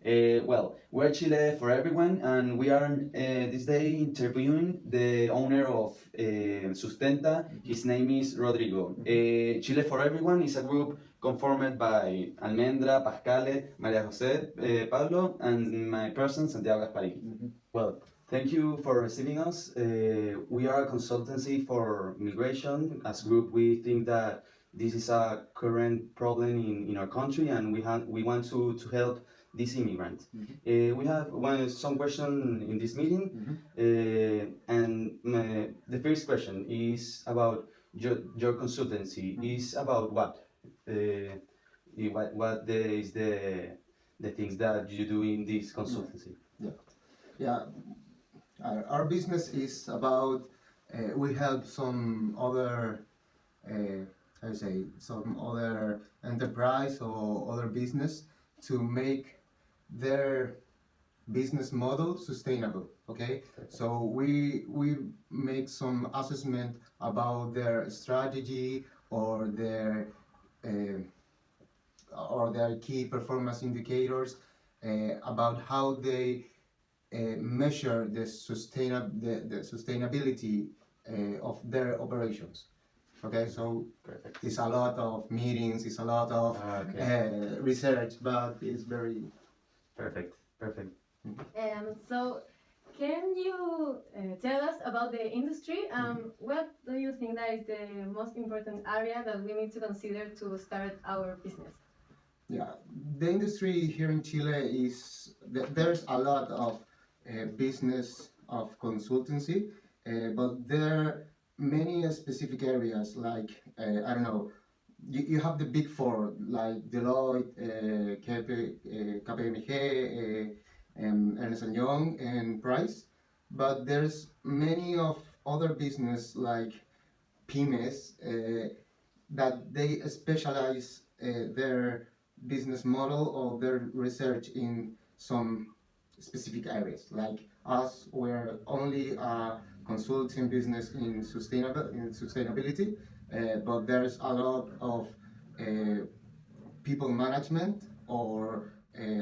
We're Chile for everyone, and we are this day interviewing the owner of Sustenta. His name is Rodrigo. Chile for everyone is a group conformed by Almendra, Pascale, Maria José, Pablo, and my person, Santiago Gasparini. Well, thank you for receiving us. We are a consultancy for migration. As a group, we think that this is a current problem in our country, and we want to help these immigrants. We have some question in this meeting, and the first question is about your consultancy. Is about what? Is the things that you do in this consultancy? Yeah, our business is about we help some other some other enterprise or other business to make their business model sustainable. Okay, so we make some assessment about their strategy or their key performance indicators about how they measure the sustainability of their operations. Okay, so Perfect. it's a lot of meetings, it's a lot of research, but it's very Perfect. So, can you tell us about the industry? What do you think that is the most important area that we need to consider to start our business? Yeah, the industry here in Chile is there's a lot of business of consultancy, but there are many specific areas like I don't know. You have the big four like Deloitte, KPMG, Ernst & Young, and Price, but there's many of other business like pymes that they specialize their business model or their research in some specific areas. Like us, we're only a consulting business in sustainability, but there's a lot of people management or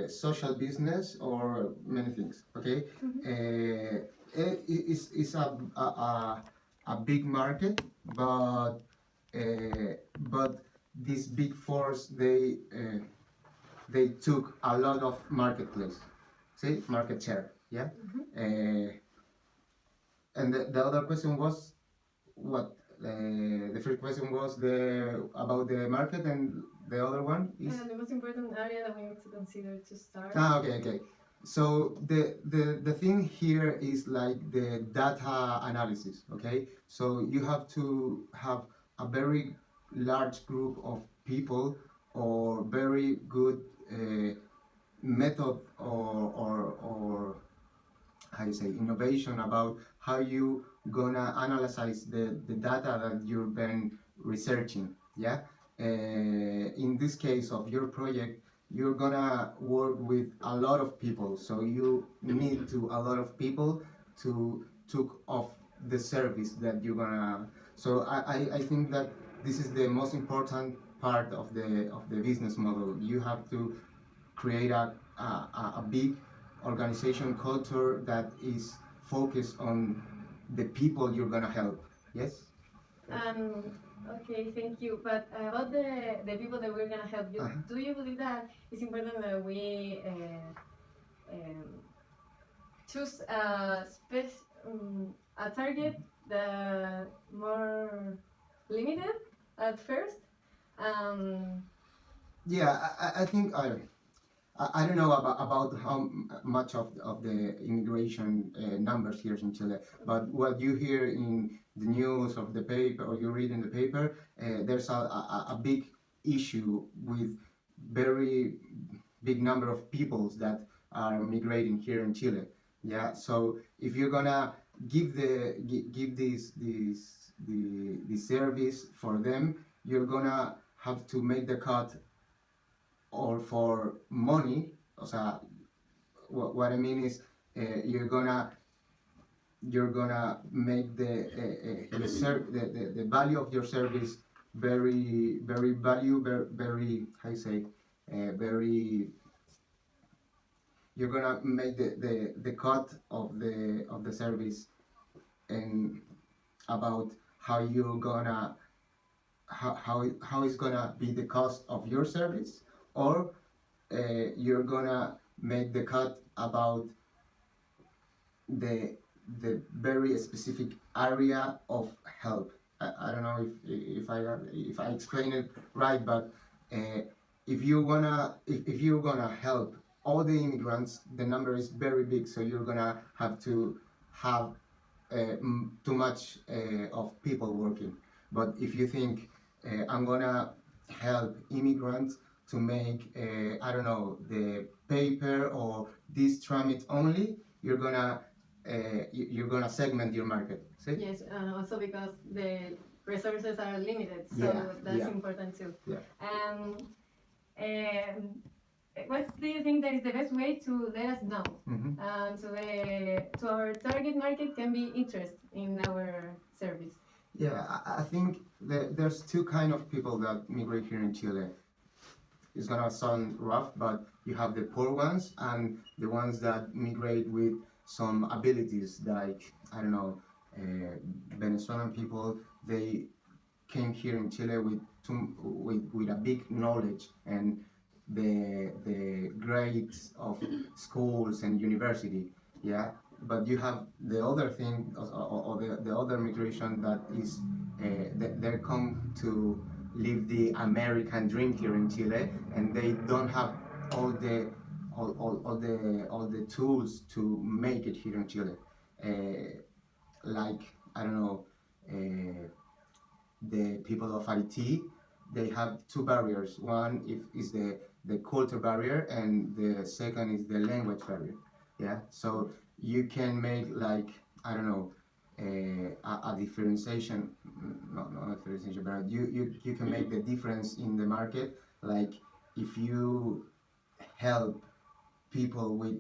social business or many things. Okay, it's a big market, but these big fours they took a lot of marketplace, market share. Yeah. And the other question was what? The first question was about the market, and the other one is the most important area that we need to consider to start. Okay. So the thing here is like the data analysis. Okay, so you have to have a very large group of people or very good method or how you say innovation about how you gonna analyze the data that you've been researching. Yeah, in this case of your project, you're gonna work with a lot of people, so you need to a lot of people to took off the service that you're gonna. So I think that this is the most important part of the business model. You have to create a big organization culture that is focused on the people you're gonna help. Yes. Okay, thank you. But about the people that we're gonna help, do you believe that it's important that we choose a target that more limited at first? Yeah, I think I don't know about how much of the immigration numbers here in Chile, but what you hear in the news of the paper or you read in the paper, there's a big issue with very big number of peoples that are migrating here in Chile. Yeah, so if you're gonna give this service for them, you're gonna have to make the cut or for money. O sea, what I mean is you're gonna make the value of your service very how you say very you're gonna make the cut of the service and about how you're gonna how is gonna be the cost of your service, or you're gonna make the cut about the very specific area of help. I don't know if I explain it right, but if you're gonna help all the immigrants, the number is very big, so you're gonna have to have too much of people working. But if you think I'm gonna help immigrants to make I don't know, the paper or this tramit only, you're gonna segment your market. See? Yes, also because the resources are limited, so Yeah, that's yeah. important too. Yeah. What do you think that is the best way to let us know to our target market can be interested in our service? Yeah, I think that there's two kind of people that migrate here in Chile. It's gonna sound rough, but you have the poor ones and the ones that migrate with some abilities, like I don't know, Venezuelan people. They came here in Chile with a big knowledge and the grades of schools and university. Yeah, but you have the other thing, or the other migration that is they come to live the American dream here in Chile, and they don't have all the all the tools to make it here in Chile. Like I don't know, the people of IT, they have two barriers. One is the culture barrier, and the second is the language barrier. Yeah, so you can make like I don't know, a differentiation, not a differentiation, but you can make the difference in the market. Like if you help people with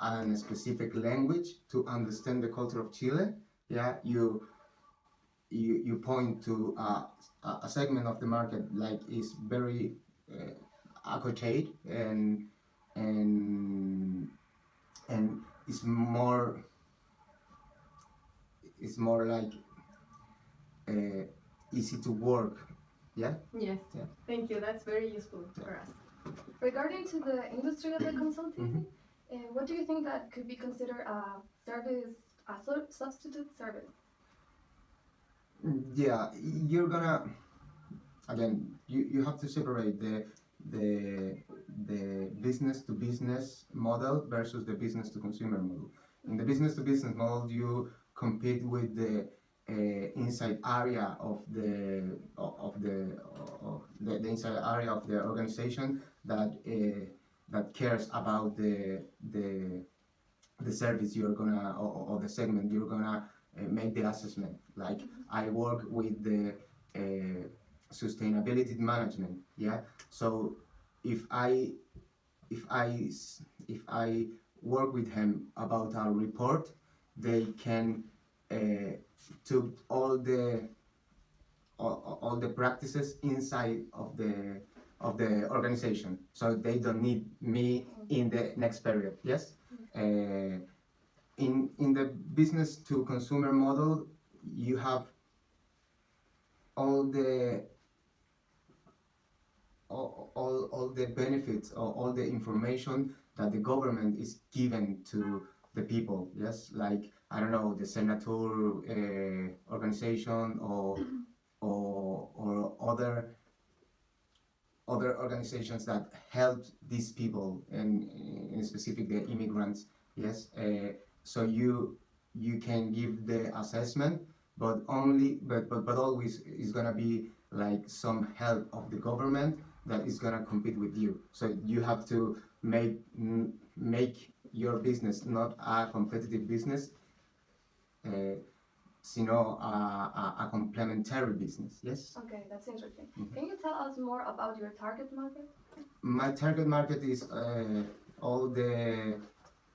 a specific language to understand the culture of Chile, yeah, you point to a segment of the market like is very accurate and it's more like easy to work. Yeah. Yes. Yeah. Thank you. That's very useful for us. Regarding to the industry of the consulting, what do you think that could be considered a service, substitute service? Yeah, you're gonna again. You have to separate the business to business model versus the business to consumer model. In the business to business model, you compete with the inside area of the inside area of the organization that cares about the service you're gonna or the segment you're gonna make the assessment. Like I work with the sustainability management. Yeah, so if I work with him about a report, they can took all the practices inside of the organization, so they don't need me in the next period. Yes. In the business to consumer model, you have all the benefits or all the information that the government is given to the people. Yes, like I don't know, the Senator organization or other organizations that help these people, and in specific the immigrants. Yes, so you can give the assessment, but always is gonna be like some help of the government that is gonna compete with you. So you have to make your business not a competitive business, sino a complementary business. Yes. Okay, that's interesting. Can you tell us more about your target market? My target market is all the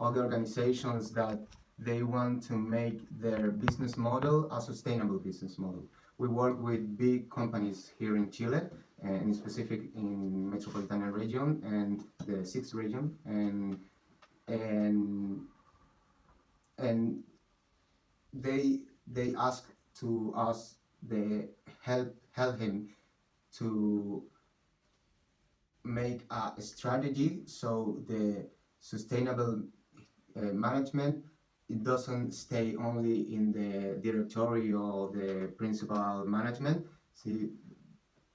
organizations that they want to make their business model a sustainable business model. We work with big companies here in Chile, and in specific in Metropolitan region and the 6th region, and they asked to us the help him to make a strategy so the sustainable management, it doesn't stay only in the directory or the principal management. See,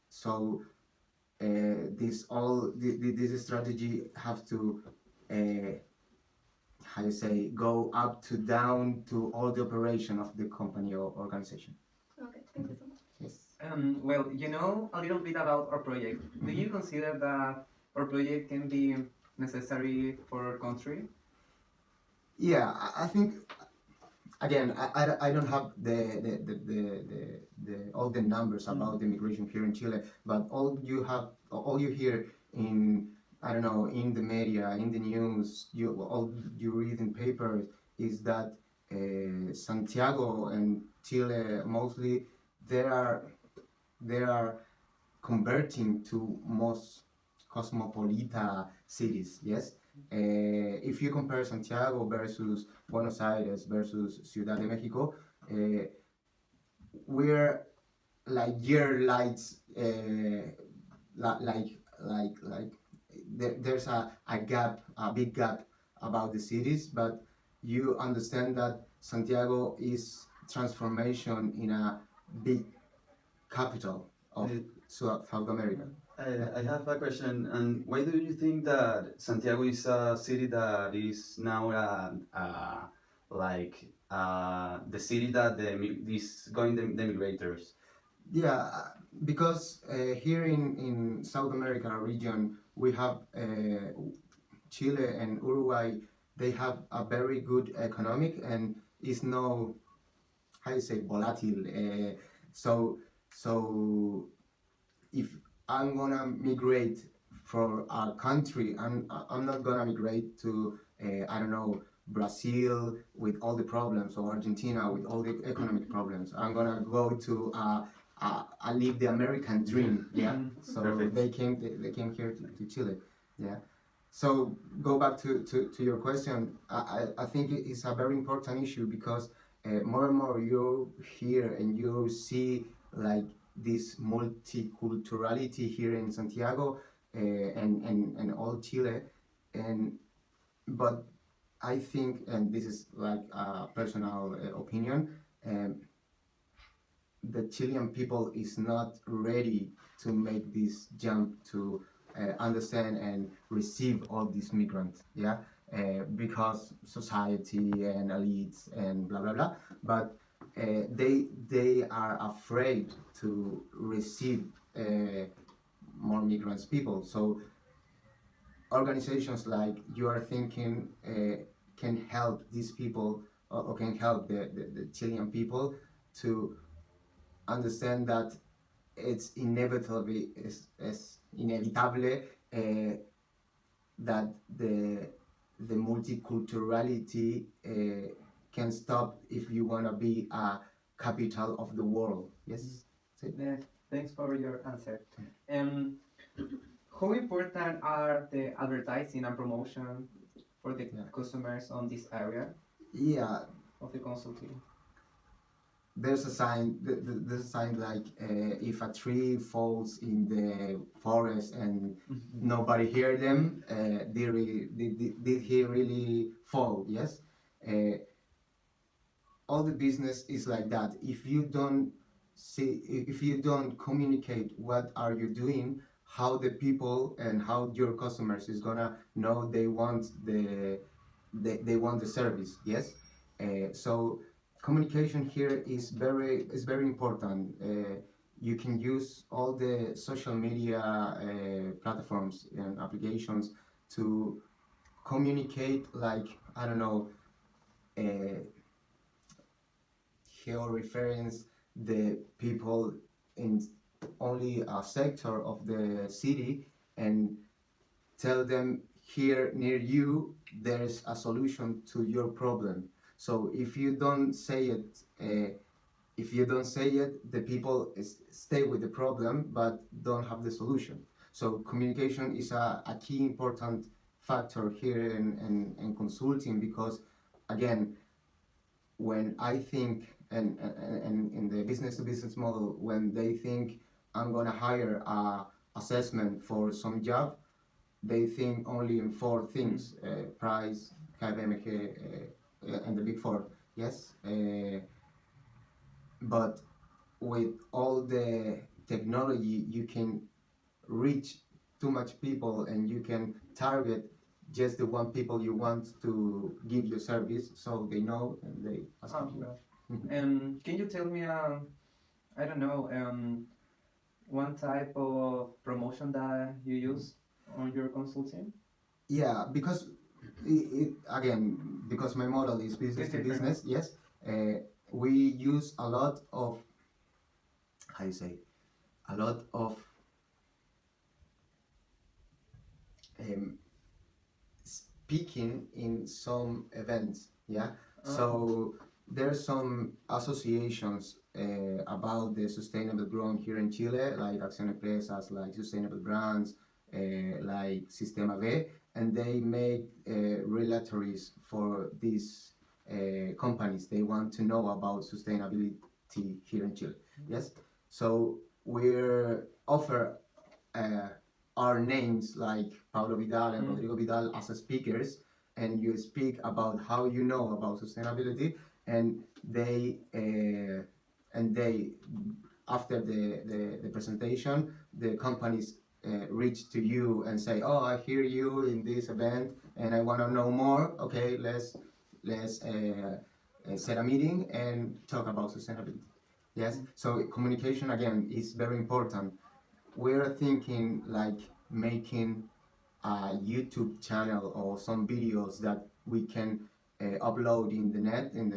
so this strategy have to how you say, go up to down to all the operation of the company or organization. Okay, thank you so much. Yes. Well, you know a little bit about our project. Do you consider that our project can be necessary for our country? Yeah, I think again, I don't have the all the numbers about the immigration here in Chile, but all you hear in, I don't know, in the media, in the news, all you read in papers is that Santiago and Chile mostly they are converting to most cosmopolitan cities. Yes, if you compare Santiago versus Buenos Aires versus Ciudad de Mexico, we're like year lights, like there's a gap, a big gap about the cities, but you understand that Santiago is transformation in a big capital of South America. I have a question, and why do you think that Santiago is a city that is now the city that is going the migrators? Yeah, because here in South America region we have Chile and Uruguay. They have a very good economic and is no, how you say, volatile. So if I'm gonna migrate for a country, I'm not gonna migrate to I don't know, Brazil with all the problems or Argentina with all the economic problems. I'm gonna go to I live the American dream. Yeah. So Perfect. they came here to Chile. Yeah. So go back to your question. I think it's a very important issue because more and more you hear and you see like this multiculturality here in Santiago and all Chile, but I think, and this is like a personal opinion, the Chilean people is not ready to make this jump to understand and receive all these migrants, yeah, because society and elites and blah blah blah, but they are afraid to receive more migrants people. So organizations like you are thinking can help these people or can help the Chilean people to understand that it's inevitably es inevitable that the multiculturality can stop if you want to be a capital of the world. Yes. Yeah, thanks for your answer. How important are the advertising and promotion for the customers on this area Yeah, of the consulting? there's a sign. There's a sign like if a tree falls in the forest and nobody hear them, did he really fall? Yes. All the business is like that. If you don't communicate what are you doing, how the people and how your customers is gonna know they want the service. Yes. So communication here is very important. You can use all the social media platforms and applications to communicate, like, I don't know, geo-reference the people in only a sector of the city and tell them here near you there's a solution to your problem. So if you don't say it, the people stay with the problem but don't have the solution. So communication is a key important factor here in consulting, because again, when I think and in the business to business model, when they think I'm gonna hire a assessment for some job, they think only in four things: price, KPMG, and the big four. Yes, but with all the technology, you can reach too much people, and you can target just the one people you want to give your service, so they know and they ask Oh, you. well. Can you tell me, I don't know, one type of promotion that you use on your consulting? Yeah, because again, because my model is business to different. business. Yes, we use a lot of, how you say, a lot of speaking in some events. Yeah, so there's some associations about the sustainable growth here in Chile, like Acción Empresas, like Sustainable Brands, like Sistema B, and they make relatories for these companies. They want to know about sustainability here in Chile. Yes, so we're offer our names like Pablo Vidal and Rodrigo Vidal as speakers, and you speak about how you know about sustainability, and they after the presentation, the companies reach to you and say, oh, I hear you in this event and I want to know more. Okay, let's set a meeting and talk about sustainability. Yes, so communication again is very important. We're thinking like making a YouTube channel or some videos that we can upload in the net, in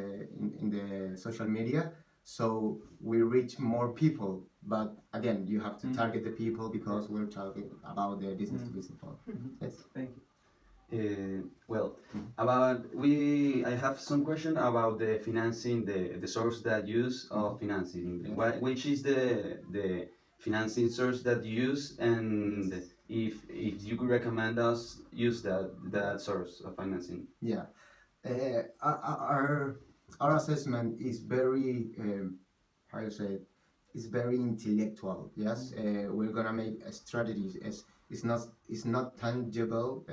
the social media, so we reach more people. But again, you have to target the people, because we're talking about the business to business model. Yes. Thank you. Well, I have some question about the financing, the source that use of financing. Yeah. Which is the financing source that you use, and if you could recommend us use that source of financing. Yeah, our assessment is very how you say it, is very intellectual. Yes, we're gonna make a strategy. It's not tangible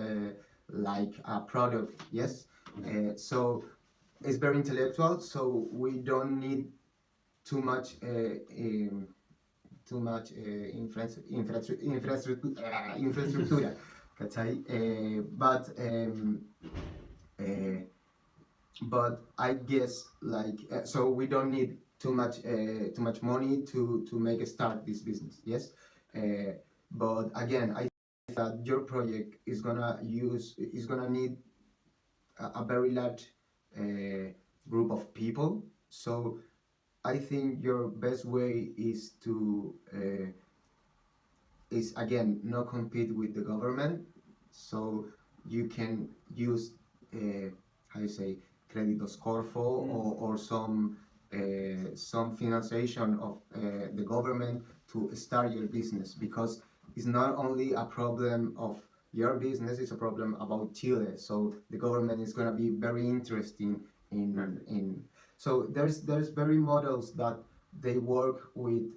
like a product. Yes, so it's very intellectual. So we don't need too much infrastructura, ¿cachai? But I guess like so we don't need too much money to make a start this business. Yes, but again, I think that your project is gonna need a very large group of people. So I think your best way is to is again not compete with the government. So you can use how you say, créditos Corfo, or some financiation of the government to start your business, because it's not only a problem of your business, it's a problem about Chile. So the government is going to be very interesting in so there's very models that they work with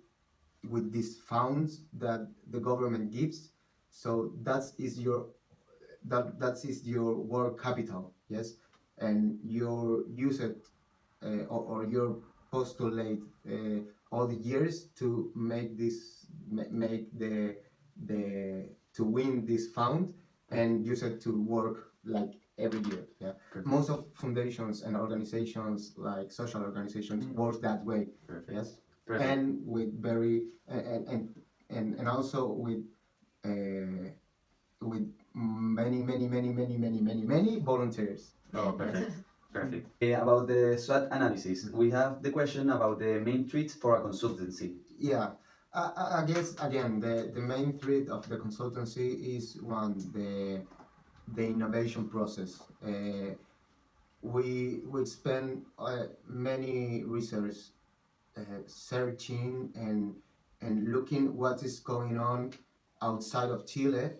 these funds that the government gives. So that is your work capital. Yes, and you use it or you postulate all the years to make to win this fund, and use it to work like every year. Yeah. Perfect. Most of foundations and organizations, like social organizations, work that way. Perfect. Yes. Perfect. And with very and also with many volunteers. Oh, perfect. Perfect. About the SWOT analysis, we have the question about the main traits for a consultancy. Yeah, I guess again the main thread of the consultancy is one, the innovation process. We spend many research searching and looking what is going on outside of Chile,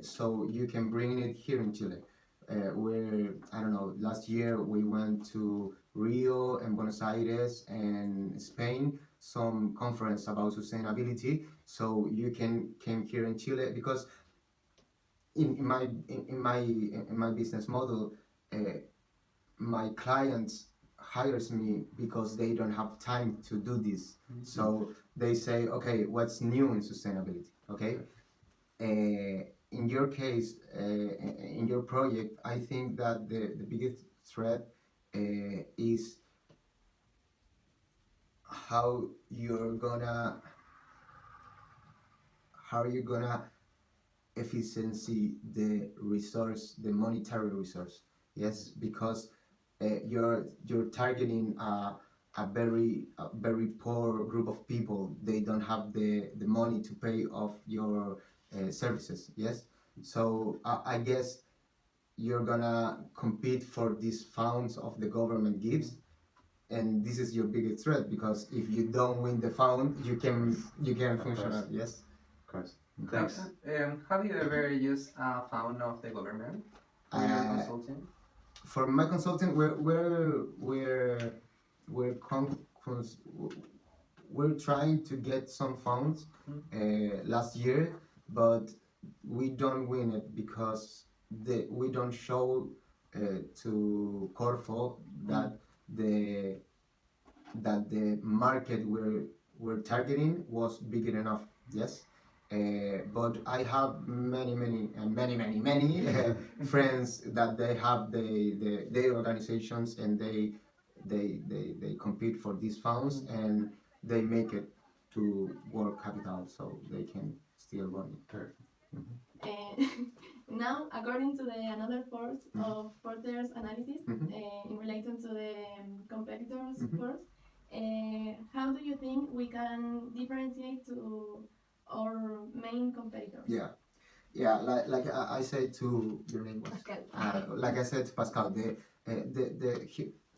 so you can bring it here in Chile. Where I don't know, So last year we went to Rio and Buenos Aires and Spain, some conference about sustainability. So you can came here in Chile because in my business model, my clients hires me because they don't have time to do this. So they say, okay, what's new in sustainability? Okay. In your case, in your project, I think that the biggest threat is how you're gonna efficiency the resource, the monetary resource. Yes, because you're targeting a very poor group of people. They don't have the money to pay off your services. Yes, so I guess you're gonna compete for these funds of the government gives, and this is your biggest threat because if you don't win the fund, you can function. Yes. Of course. Have, Thanks. have you ever used a fund of the government for your consulting? For my consulting, we're trying to get some funds last year, but we don't win it because we don't show to Corfo that the market we're targeting was big enough. Yes. But I have many friends that they have their organizations and they compete for these funds and they make it to work capital so they can still run it. Perfect. Now, according to another force of Porter's analysis in relation to the competitors' force, how do you think we can differentiate to our main competitors? Yeah, like I said to your name was Pascale. like I said to Pascal, the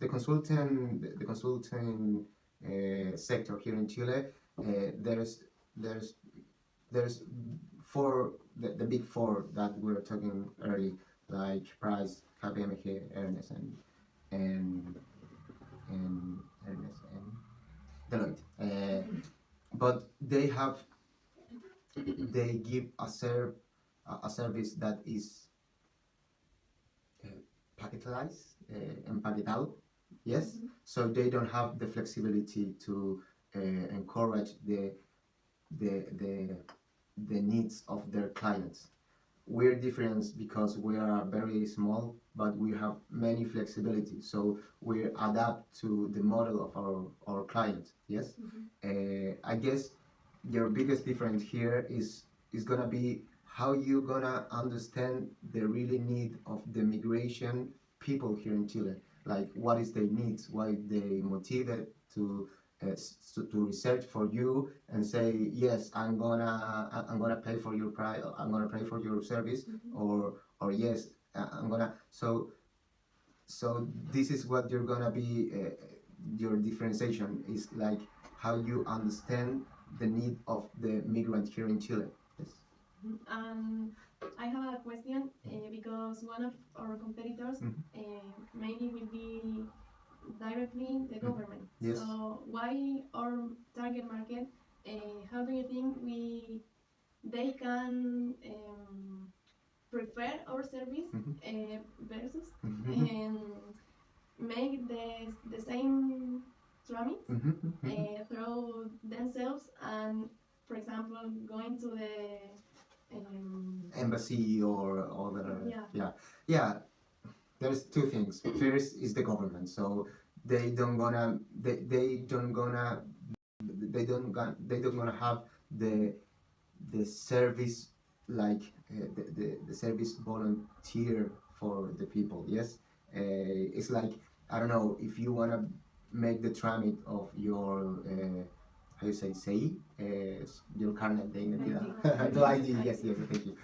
consulting sector here in Chile, there's four the big four that we were talking early, like Price, KPMG, Ernest, and Ernest and Deloitte. But they give a service that is packetized and packed out. Yes, so they don't have the flexibility to encourage the needs of their clients. We're different because we are very small, but we have many flexibility. So we adapt to the model of our clients. Yes, I guess your biggest difference here is gonna be how you gonna understand the really need of the migration people here in Chile. Like what is their needs, why they motivated to research for you and say yes, I'm gonna pay for your price, I'm gonna pay for your service, or yes, I'm gonna. So this is what you're gonna be. Your differentiation is like how you understand the need of the migrant here in Chile. Yes. I have a question because one of our competitors mainly will be directly the government. Yes. So why our target market? How do you think they can prefer our service versus and make the same tramit through themselves and, for example, going to the embassy or other. Yeah. There's two things. First is the government, so they don't gonna have the service like the service volunteer for the people. Yes, it's like I don't know if you wanna make the tramit of your how you say your carnet de identidad, the ID. Yes, thank you.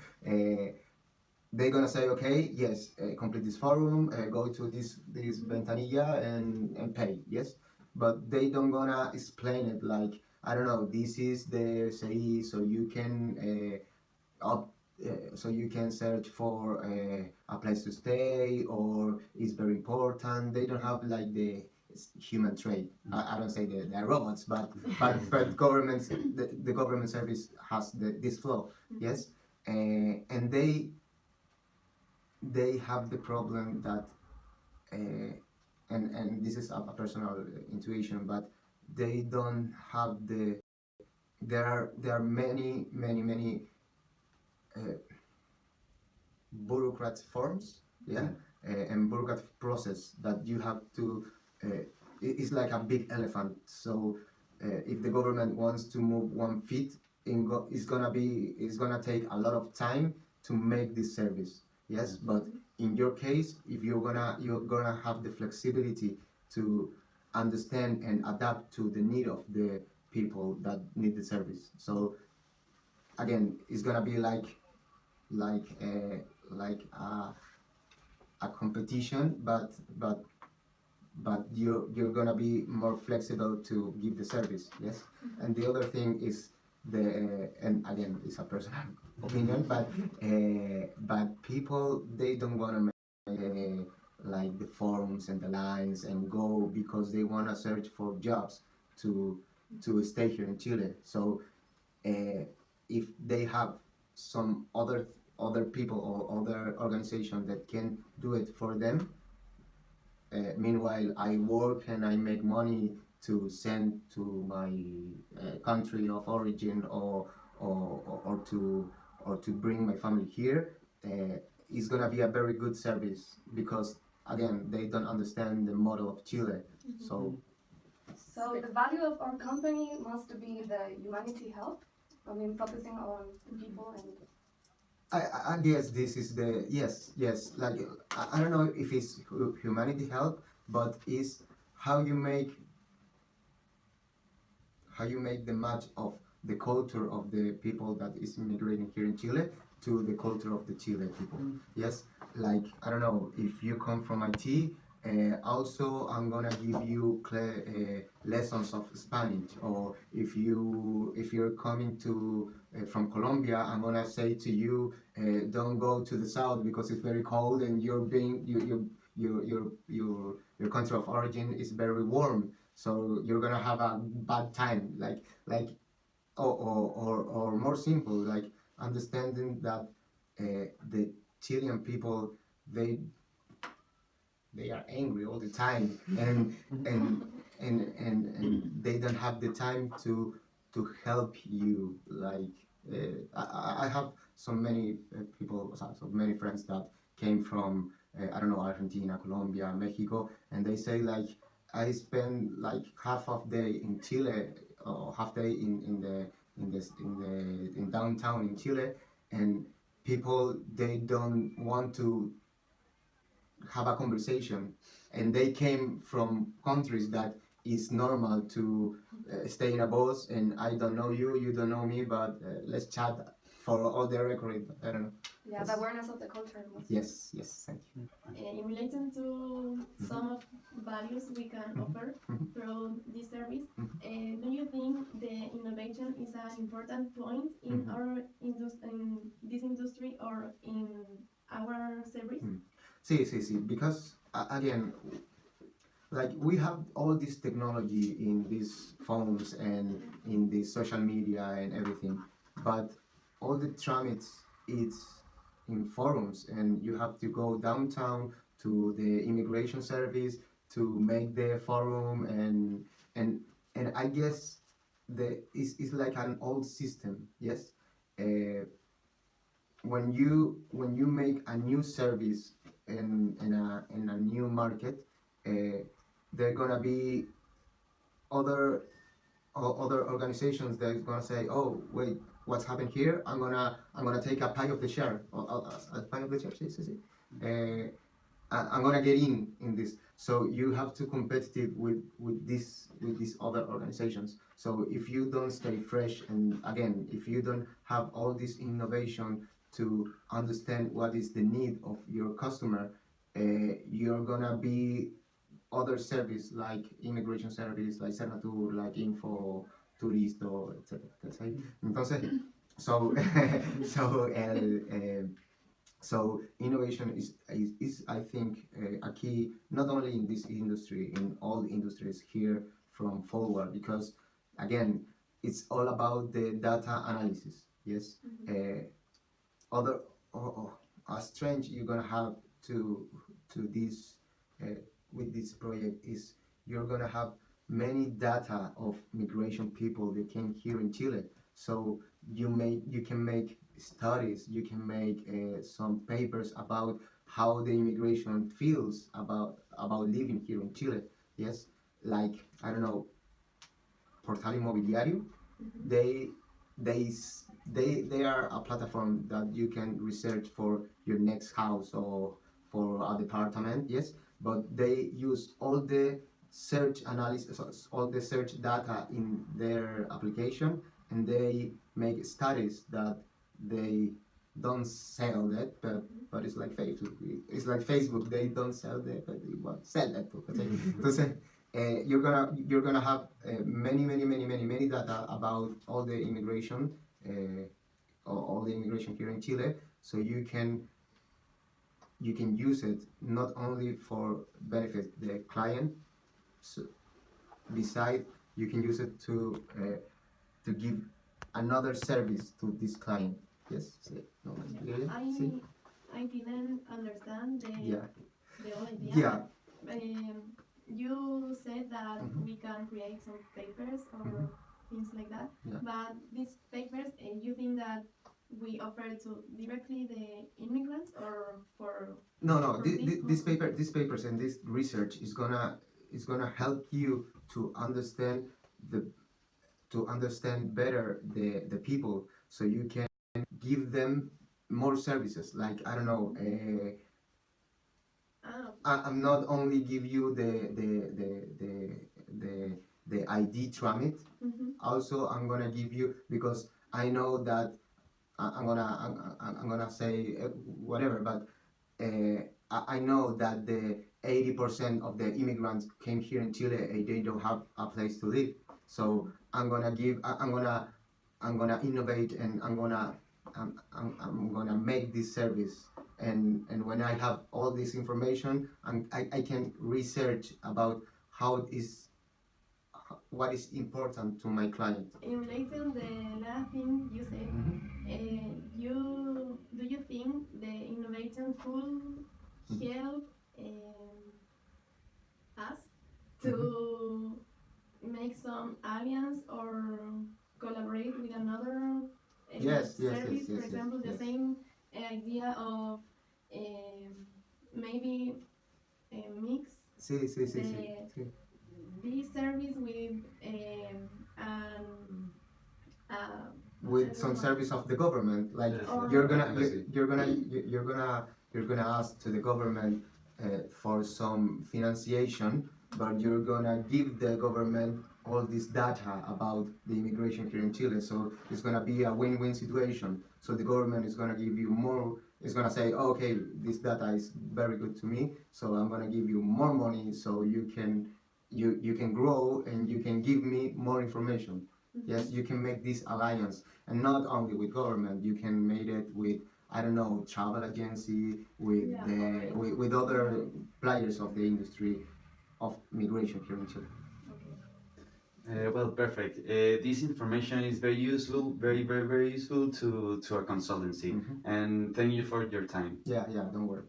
They're gonna say, okay, yes, complete this forum, go to this ventanilla and pay, yes, but they don't gonna explain it like I don't know. This is the SAI, so you can so you can search for a place to stay, or it's very important. They don't have like the human trait. I don't say they're robots, but governments, the government service has this flow, yes, and they have the problem that, and this is a personal intuition, but they don't have the. There are many bureaucrat forms, yeah, and bureaucrat process that you have to. It's like a big elephant. So if the government wants to move 1 feet, it's gonna take a lot of time to make this service. Yes, but in your case, if you're gonna have the flexibility to understand and adapt to the need of the people that need the service. So again, it's gonna be like a competition, but you're gonna be more flexible to give the service. Yes, and the other thing is and again, it's a personal opinion, but people, they don't want to make like the forms and the lines and go because they want to search for jobs to stay here in Chile. So if they have some other people or other organization that can do it for them, meanwhile I work and I make money to send to my country of origin, or to bring my family here, it's gonna be a very good service, because again, they don't understand the model of Chile. So the value of our company must be the humanity help. I mean, focusing on the people and. I guess this is the yes. Like I don't know if it's humanity help, but it's how you make the match of the culture of the people that is immigrating here in Chile to the culture of the Chile people. Yes, like I don't know, if you come from IT, also I'm gonna give you lessons of Spanish, or if you're coming to from Colombia, I'm gonna say to you, don't go to the south because it's very cold, and your country of origin is very warm, so you're gonna have a bad time. Or more simple, like understanding that the Chilean people, they are angry all the time, and they don't have the time to help you. Like I have so many people, so many friends that came from I don't know, Argentina, Colombia, Mexico, and they say like, I spend like half of day in Chile, or half day in downtown in Chile, and people, they don't want to have a conversation, and they came from countries that it's normal to stay in a bus, and I don't know you, you don't know me, but let's chat for all the record. I don't know. Yeah, the awareness of the culture. Yes, thank you. In relation to some of values we can offer through this service, do you think the innovation is an important point in in this industry or in our service? See, because again, like we have all this technology in these phones and in the social media and everything, but all the tramits, it's in forums, and you have to go downtown to the immigration service to make the forum, and I guess it's like an old system. Yes, when you make a new service in a new market, there gonna be other organizations that is gonna say, oh wait, what's happened here? I'm gonna take a pie of the share, a pie of the share. See. I'm gonna get in this. So you have to competitive with these other organizations. So if you don't stay fresh, and again, if you don't have all this innovation to understand what is the need of your customer, you're gonna be other service like immigration service, like Cernatur, like Info, Turisto, etc. Entonces, So so innovation is I think a key not only in this industry, in all industries here from forward, because again it's all about the data analysis. Yes. Other a strength you're gonna have to this with this project is you're gonna have many data of migration people that came here in Chile. So you can make studies, you can make some papers about how the immigration feels about living here in Chile. Yes, like I don't know, Portal Inmobiliario. They they they are a platform that you can research for your next house or for a department. Yes, but they use all the search analysis, all the search data in their application, and they make studies that they don't sell that, but it's like Facebook. It's like Facebook. They don't sell that, but they want sell that. Entonces, you're gonna have many data about all the immigration, all the immigration here in Chile. So you can use it not only for benefit the client, so beside you can use it to give another service to this client. Yes. Sí. No, sí. I didn't understand Yeah. the whole idea. Yeah. You said that we can create some papers or things like that, Yeah. but these papers, you think that we offer to directly the immigrants or for No. for this These papers and this research is gonna help you to understand better the people, so you can give them more services. Like I don't know. I'm not only give you the ID tramit. Also, I'm gonna give you, because I know that I'm gonna say whatever, but I know that the 80% of the immigrants came here in Chile and they don't have a place to live. So I'm gonna innovate, and I'm gonna make this service. And when I have all this information, I can research about what is important to my client. In relation the last thing you said, do you think the innovation could help us to make some alliance or collaborate with another service? For example, the same idea of maybe mix Sí. this service with with some service of the government, like you're gonna ask to the government for some financiation, but you're gonna give the government all this data about the immigration here in Chile. So it's gonna be a win-win situation. So the government is gonna give you more. It's gonna say, oh, okay, this data is very good to me, so I'm gonna give you more money, so you can grow and you can give me more information. Yes, you can make this alliance, and not only with government. You can make it with, I don't know, travel agency, with with other players of the industry of migration here in Chile. Well, perfect. This information is very useful, very useful to our consultancy. And thank you for your time. Yeah, don't worry.